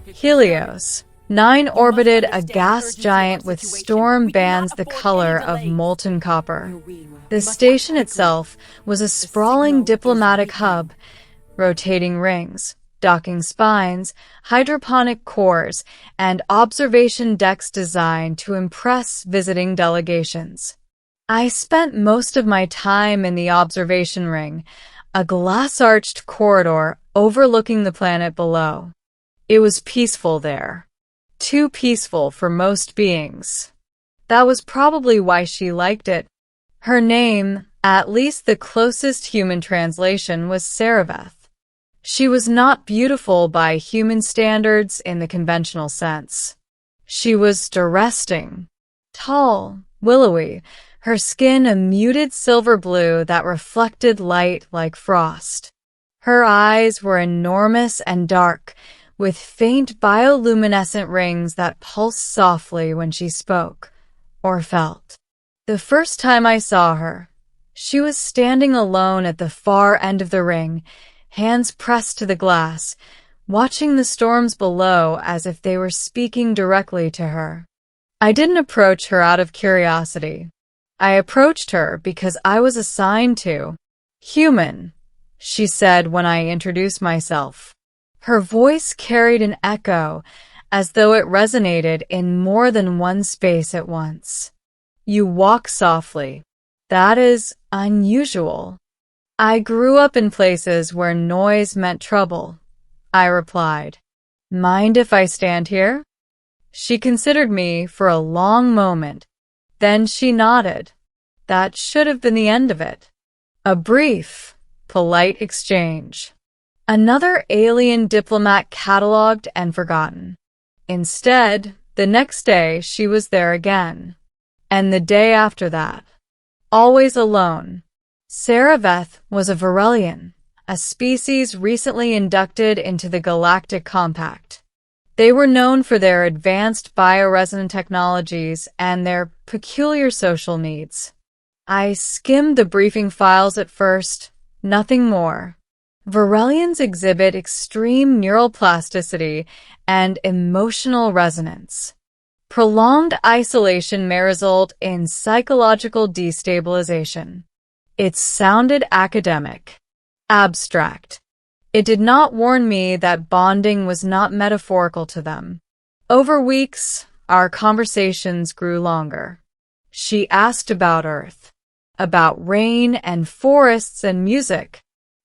Helios. 9 orbited a gas giant with storm bands the color of molten copper. The station itself was a sprawling diplomatic hub, rotating rings, docking spines, hydroponic cores, and observation decks designed to impress visiting delegations. I spent most of my time in the observation ring, a glass-arched corridor overlooking the planet below. It was peaceful there. Too peaceful for most beings. That was probably why she liked it. Her name, at least the closest human translation, was Sareveth. She was not beautiful by human standards in the conventional sense. She was arresting. Tall, willowy, her skin a muted silver blue that reflected light like frost. Her eyes were enormous and dark, with faint bioluminescent rings that pulsed softly when she spoke, or felt. The first time I saw her, she was standing alone at the far end of the ring, hands pressed to the glass, watching the storms below as if they were speaking directly to her. I didn't approach her out of curiosity. I approached her because I was assigned to. "Human," she said when I introduced myself. Her voice carried an echo, as though it resonated in more than one space at once. "You walk softly. That is unusual." "I grew up in places where noise meant trouble," I replied. "Mind if I stand here?" She considered me for a long moment. Then she nodded. That should have been the end of it. A brief, polite exchange. Another alien diplomat catalogued and forgotten. Instead, the next day she was there again. And the day after that. Always alone. Sareveth was a Varelian, a species recently inducted into the Galactic Compact. They were known for their advanced bioresonant technologies and their peculiar social needs. I skimmed the briefing files at first, nothing more. Varelians exhibit extreme neural plasticity and emotional resonance. Prolonged isolation may result in psychological destabilization. It sounded academic, abstract. It did not warn me that bonding was not metaphorical to them. Over weeks, our conversations grew longer. She asked about Earth, about rain and forests and music.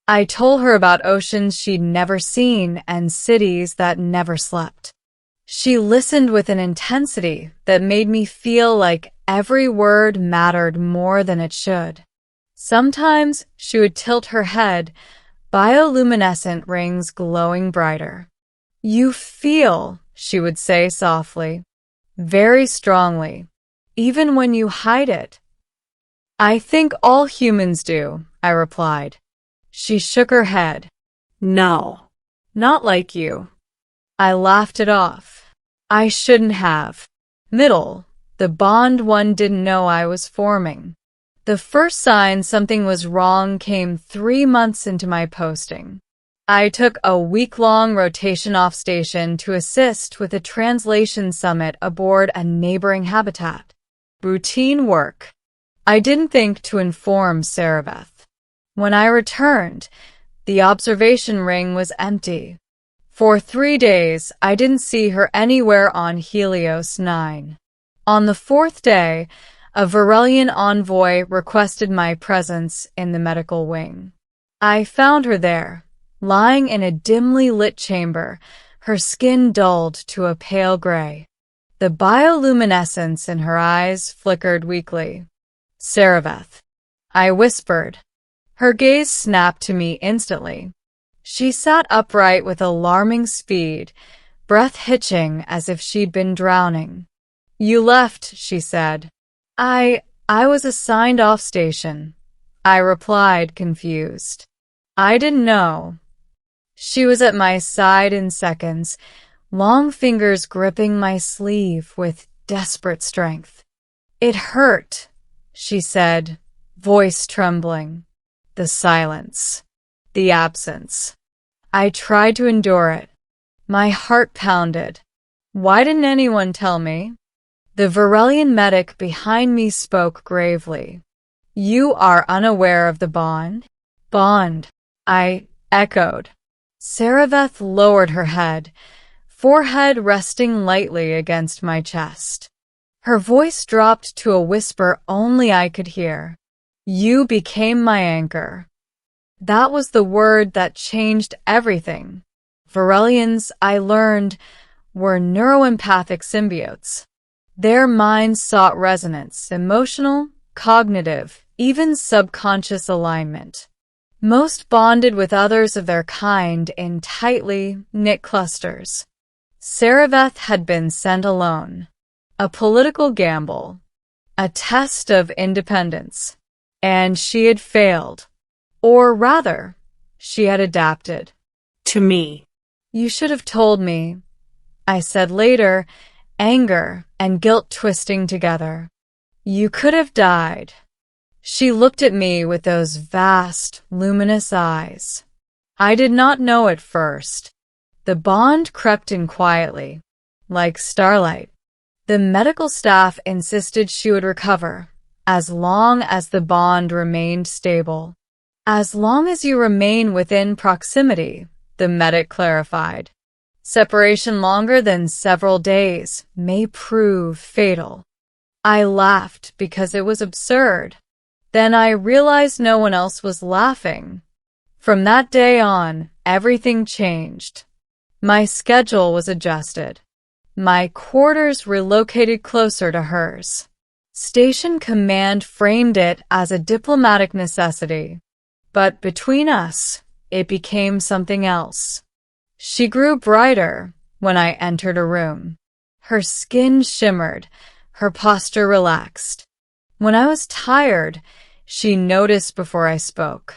I told her about oceans she'd never seen and cities that never slept. She listened with an intensity that made me feel like every word mattered more than it should. Sometimes she would tilt her head, bioluminescent rings glowing brighter. "You feel," she would say softly, "very strongly, even when you hide it." "I think all humans do," I replied. She shook her head. "No, not like you." I laughed it off. I shouldn't have. The bond one didn't know I was forming. The first sign something was wrong came 3 months into my posting. I took a week-long rotation off station to assist with a translation summit aboard a neighboring habitat. Routine work. I didn't think to inform Sareveth. When I returned, the observation ring was empty. For 3 days, I didn't see her anywhere on Helios 9. On the 4th day, a Varelian envoy requested my presence in the medical wing. I found her there, lying in a dimly lit chamber, her skin dulled to a pale gray. The bioluminescence in her eyes flickered weakly. "Sareveth," I whispered. Her gaze snapped to me instantly. She sat upright with alarming speed, breath hitching as if she'd been drowning. "You left," she said. I was assigned off station," I replied, confused. "I didn't know." She was at my side in seconds, long fingers gripping my sleeve with desperate strength. "It hurt," she said, voice trembling. The silence. The absence. I tried to endure it. My heart pounded. Why didn't anyone tell me? The Varelian medic behind me spoke gravely. You are unaware of the bond? Bond, I echoed. Saraveth lowered her head, forehead resting lightly against my chest. Her voice dropped to a whisper only I could hear. You became my anchor. That was the word that changed everything. Varelians, I learned, were neuroempathic symbiotes. Their minds sought resonance, emotional, cognitive, even subconscious alignment. Most bonded with others of their kind in tightly knit clusters. Saraveth had been sent alone. A political gamble. A test of independence. And she had failed. Or rather, she had adapted. To me. You should have told me, I said later, anger and guilt twisting together. You could have died. She looked at me with those vast, luminous eyes. I did not know at first. The bond crept in quietly, like starlight. The medical staff insisted she would recover, as long as the bond remained stable. As long as you remain within proximity, the medic clarified. Separation longer than several days may prove fatal. I laughed because it was absurd. Then I realized no one else was laughing. From that day on, everything changed. My schedule was adjusted. My quarters relocated closer to hers. Station Command framed it as a diplomatic necessity. But between us, it became something else. She grew brighter when I entered a room. Her skin shimmered, her posture relaxed. When I was tired, she noticed before I spoke.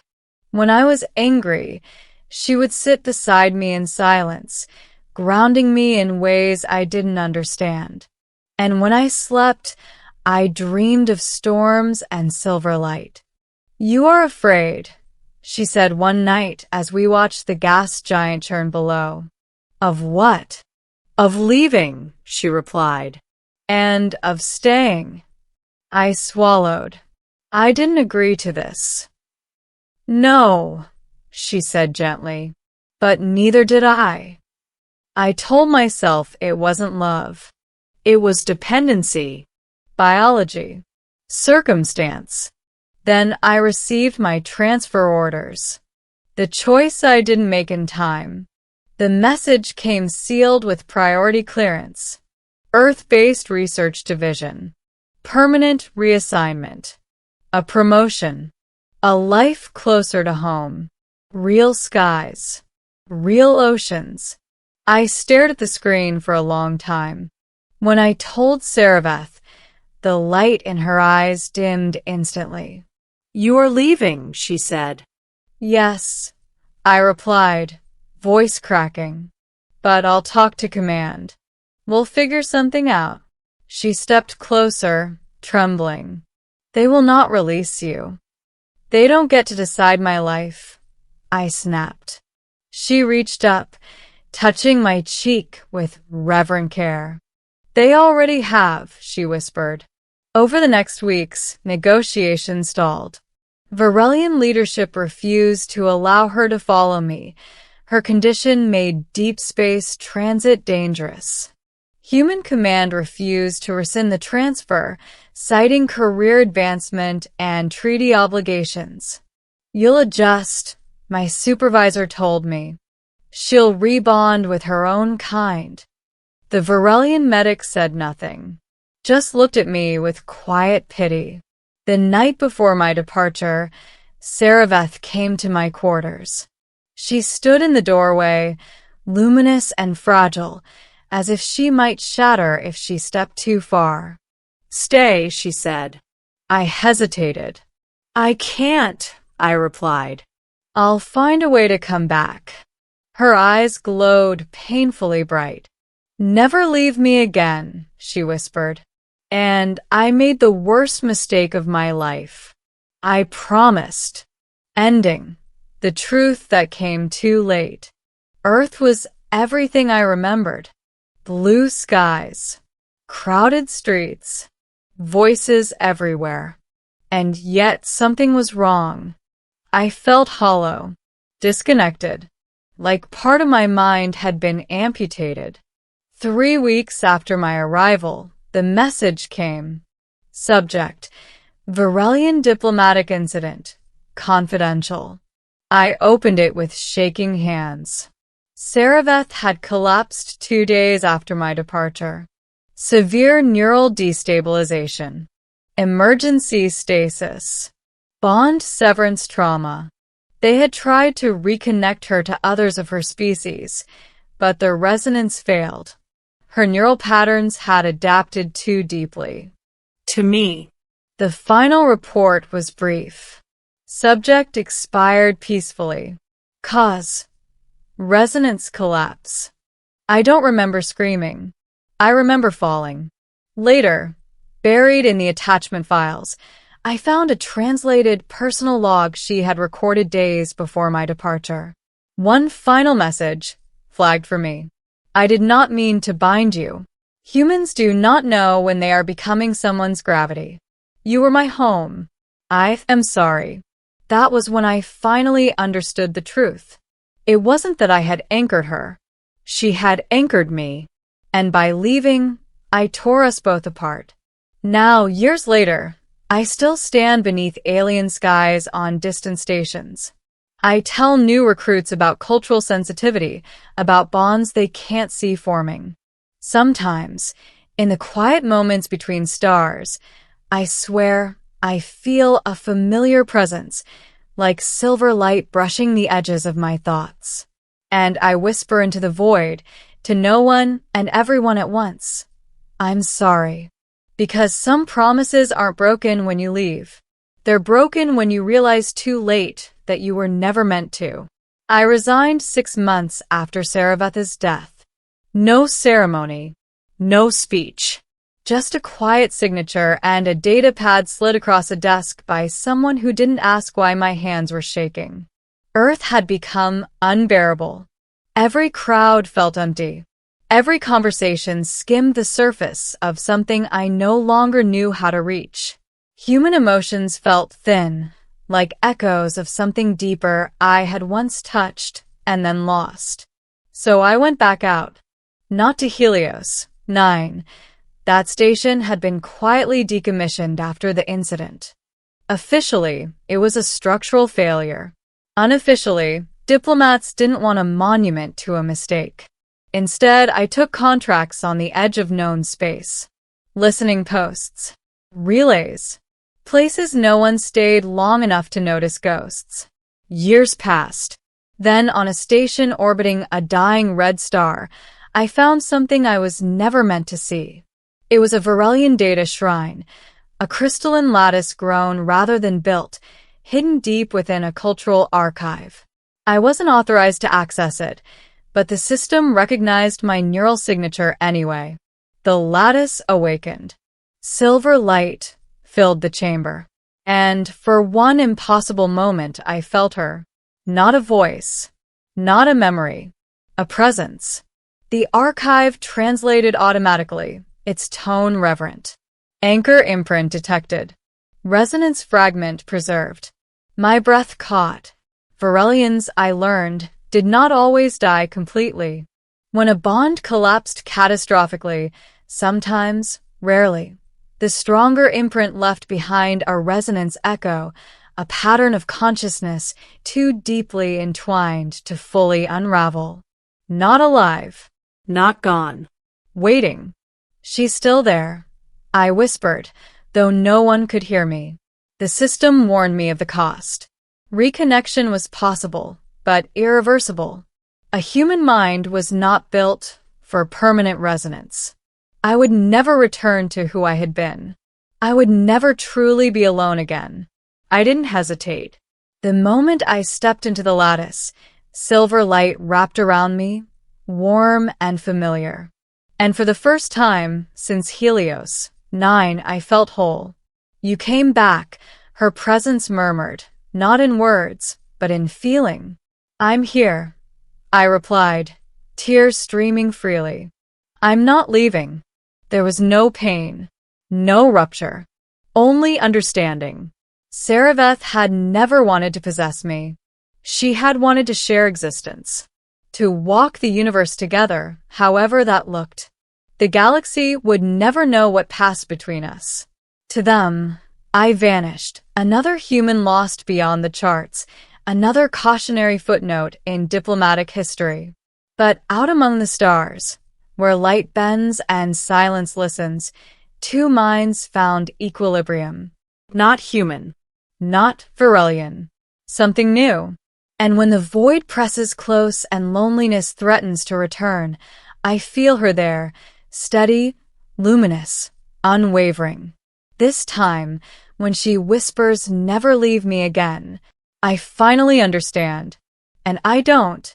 When I was angry, she would sit beside me in silence, grounding me in ways I didn't understand. And when I slept, I dreamed of storms and silver light. You are afraid, she said one night as we watched the gas giant churn below. Of what? Of leaving, she replied. And of staying. I swallowed. I didn't agree to this. No, she said gently, but neither did I. I told myself it wasn't love. It was dependency, biology, circumstance. Then I received my transfer orders. The choice I didn't make in time. The message came sealed with priority clearance. Earth-based research division. Permanent reassignment. A promotion. A life closer to home. Real skies. Real oceans. I stared at the screen for a long time. When I told Saraveth, the light in her eyes dimmed instantly. You are leaving, she said. Yes, I replied, voice cracking. But I'll talk to command. We'll figure something out. She stepped closer, trembling. They will not release you. They don't get to decide my life, I snapped. She reached up, touching my cheek with reverent care. They already have, she whispered. Over the next weeks, negotiations stalled. Varelian leadership refused to allow her to follow me. Her condition made deep space transit dangerous. Human Command refused to rescind the transfer, citing career advancement and treaty obligations. You'll adjust, my supervisor told me. She'll rebond with her own kind. The Varelian medic said nothing, just looked at me with quiet pity. The night before my departure, Saraveth came to my quarters. She stood in the doorway, luminous and fragile, as if she might shatter if she stepped too far. Stay, she said. I hesitated. I can't, I replied. I'll find a way to come back. Her eyes glowed painfully bright. Never leave me again, she whispered. And I made the worst mistake of my life. I promised. Ending. The truth that came too late. Earth was everything I remembered. Blue skies, crowded streets, voices everywhere. And yet something was wrong. I felt hollow, disconnected, like part of my mind had been amputated. 3 weeks after my arrival, the message came. Subject: Varelian diplomatic incident. Confidential. I opened it with shaking hands. Saravath had collapsed 2 days after my departure. Severe neural destabilization. Emergency stasis. Bond severance trauma. They had tried to reconnect her to others of her species, but their resonance failed. Her neural patterns had adapted too deeply. To me. The final report was brief. Subject expired peacefully. Cause: resonance collapse. I don't remember screaming. I remember falling. Later, buried in the attachment files, I found a translated personal log she had recorded days before my departure. One final message, flagged for me. I did not mean to bind you. Humans do not know when they are becoming someone's gravity. You were my home. I am sorry. That was when I finally understood the truth. It wasn't that I had anchored her. She had anchored me. And by leaving, I tore us both apart. Now, years later, I still stand beneath alien skies on distant stations. I tell new recruits about cultural sensitivity, about bonds they can't see forming. Sometimes, in the quiet moments between stars, I swear I feel a familiar presence, like silver light brushing the edges of my thoughts. And I whisper into the void, to no one and everyone at once, I'm sorry. Because some promises aren't broken when you leave. They're broken when you realize too late that you were never meant to. I resigned 6 months after Saravath's death. No ceremony, no speech. Just a quiet signature and a data pad slid across a desk by someone who didn't ask why my hands were shaking. Earth had become unbearable. Every crowd felt empty. Every conversation skimmed the surface of something I no longer knew how to reach. Human emotions felt thin, like echoes of something deeper I had once touched and then lost. So I went back out. Not to Helios, 9. That station had been quietly decommissioned after the incident. Officially, it was a structural failure. Unofficially, diplomats didn't want a monument to a mistake. Instead, I took contracts on the edge of known space. Listening posts. Relays. Places no one stayed long enough to notice ghosts. Years passed. Then, on a station orbiting a dying red star, I found something I was never meant to see. It was a Varelian data shrine, a crystalline lattice grown rather than built, hidden deep within a cultural archive. I wasn't authorized to access it, but the system recognized my neural signature anyway. The lattice awakened. Silver light filled the chamber. And for one impossible moment, I felt her. Not a voice, not a memory, a presence. The archive translated automatically, its tone reverent. Anchor imprint detected. Resonance fragment preserved. My breath caught. Varelians, I learned, did not always die completely. When a bond collapsed catastrophically, sometimes, rarely, the stronger imprint left behind a resonance echo, a pattern of consciousness too deeply entwined to fully unravel. Not alive. Not gone. Waiting. She's still there, I whispered, though no one could hear me. The system warned me of the cost. Reconnection was possible, but irreversible. A human mind was not built for permanent resonance. I would never return to who I had been. I would never truly be alone again. I didn't hesitate. The moment I stepped into the lattice, silver light wrapped around me, warm and familiar. And for the first time since Helios, 9, I felt whole. You came back, her presence murmured, not in words, but in feeling. I'm here, I replied, tears streaming freely. I'm not leaving. There was no pain, no rupture, only understanding. Sareveth had never wanted to possess me. She had wanted to share existence, to walk the universe together, however that looked. The galaxy would never know what passed between us. To them, I vanished, another human lost beyond the charts, another cautionary footnote in diplomatic history. But out among the stars, where light bends and silence listens, two minds found equilibrium. Not human. Not Virelian. Something new. And when the void presses close and loneliness threatens to return, I feel her there, steady, luminous, unwavering. This time, when she whispers, "Never leave me again," I finally understand. And I don't.